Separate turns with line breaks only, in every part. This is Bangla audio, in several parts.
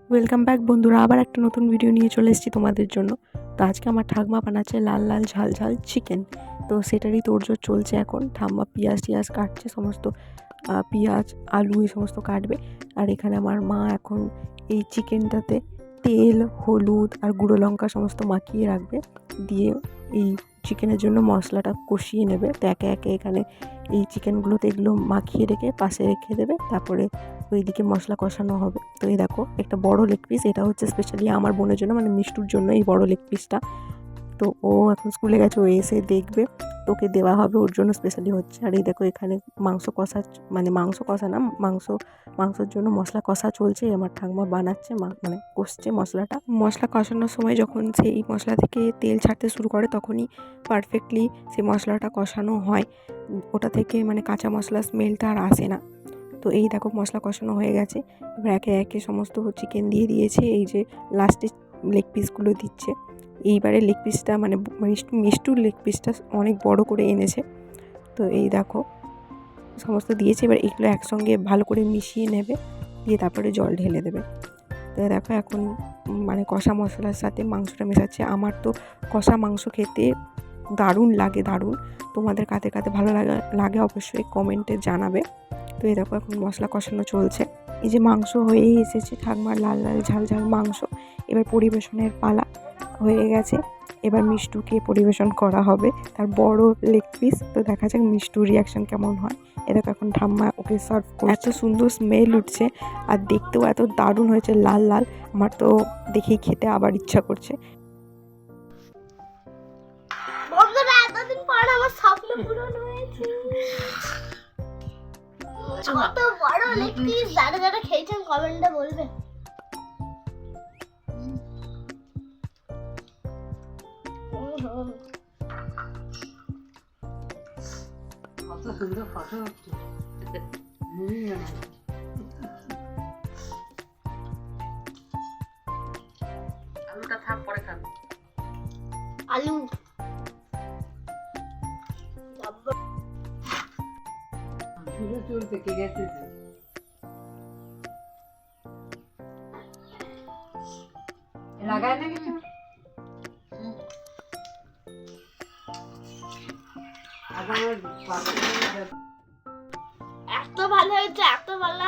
ওয়েলকাম ব্যাক বন্ধুরা, আবার একটা নতুন ভিডিও নিয়ে চলে এসেছি তোমাদের জন্য। তো আজকে আমার ঠাকমা বানাচ্ছে লাল লাল ঝাল ঝাল চিকেন। তো সেটারই তোড়জোড় চলছে এখন। ঠাম্মা পিঁয়াজ কাটছে, সমস্ত পেঁয়াজ আলু এই সমস্ত কাটবে। আর এখানে আমার মা এখন এই চিকেনটাতে তেল, হলুদ আর গুঁড়ো লঙ্কা সমস্ত মাখিয়ে রাখবে, দিয়ে এই চিকেনের জন্য মশলাটা কষিয়ে নেবে। তো একে একে এখানে এই চিকেনগুলোতে এগুলো মাখিয়ে রেখে পাশে রেখে দেবে, তারপরে ওইদিকে মশলা কষানো হবে। তো এই দেখো একটা বড় লেগ পিস, এটা হচ্ছে স্পেশালি আমার বোনের জন্য, মানে মিষ্টুর জন্য এই বড় লেগ পিসটা। তো ও এখন স্কুলে গেছে, ও এসে দেখবে, তোকে দেওয়া হবে, ওর জন্য স্পেশালি হচ্ছে। আর এই দেখো এখানে মাংস কষা, মানে মাংস কষা না, মাংসের জন্য মশলা কষা চলছে। আমার ঠাকুমা বানাচ্ছে, মানে কষছে মশলাটা। মশলা কষানোর সময় যখন সেই মশলা থেকে তেল ছাড়তে শুরু করে, তখনই পারফেক্টলি সেই মশলাটা কষানো হয়। ওটা থেকে মানে কাঁচা মশলা স্মেলটা আর আসে না। তো এই দেখো মশলা কষানো হয়ে গেছে। এবার একে একে সমস্ত চিকেন দিয়ে দিয়েছে। এই যে লাস্টে লেগ পিসগুলো দিচ্ছে। এইবারে লেগ পিসটা মানে মিষ্টুর লেগ পিসটা অনেক বড় করে এনেছে। তো এই দেখো সমস্ত দিয়েছে। এবার এগুলো একসঙ্গে ভালো করে মিশিয়ে নেবে, দিয়ে তারপরে জল ঢেলে দেবে। তো দেখো এখন মানে কষা মশলার সাথে মাংসটা মেশাচ্ছে। আমার তো কষা মাংস খেতে দারুণ লাগে, দারুণ। তোমাদের কাতে কাতে ভালো লাগে অবশ্যই কমেন্টে জানাবে। তো এই দেখো এখন মশলা কষানো চলছে। এই যে মাংস হয়েই এসেছে, ঠাকমার লাল লাল ঝাল ঝাল মাংস। এবার পরিবেশনের পালা হয়ে গেছে। এবার মিষ্টুকে পরিবেশন করা হবে তার বড় লেগ পিস। তো দেখা যাক মিষ্টুর রিয়াকশন কেমন হয়। এরকম এখন ঠাম্মা ওকে সার্ভ করে। এত সুন্দর স্মেল উঠছে আর দেখতেও এত দারুণ হয়েছে, লাল লাল। আমার তো দেখেই খেতে আবার ইচ্ছা করছে।
বন্ধুরা, এতদিন পর আমার স্বপ্ন পূরণ হয়েছে। কত বড় লেগ পিস, যারা যারা খেয়েছেন কমেন্টে বলবে।
কত সুন্দর ফটো হচ্ছে। আলুটা থাক, পরে খাবো।
আলু
চুল পেকে গেছে। লাগায় না কিছু।
এত ভালো হয়েছে, এত ভালো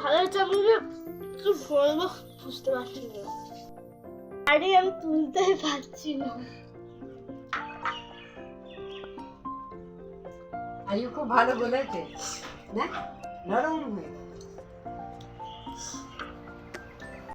হয়েছে, আমি কি বলবো বুঝতে পারছি না। আরে আমি তুলতেই পারছি না।
আয়ু খুব ভালো বলেছে না, নরম হয়ে।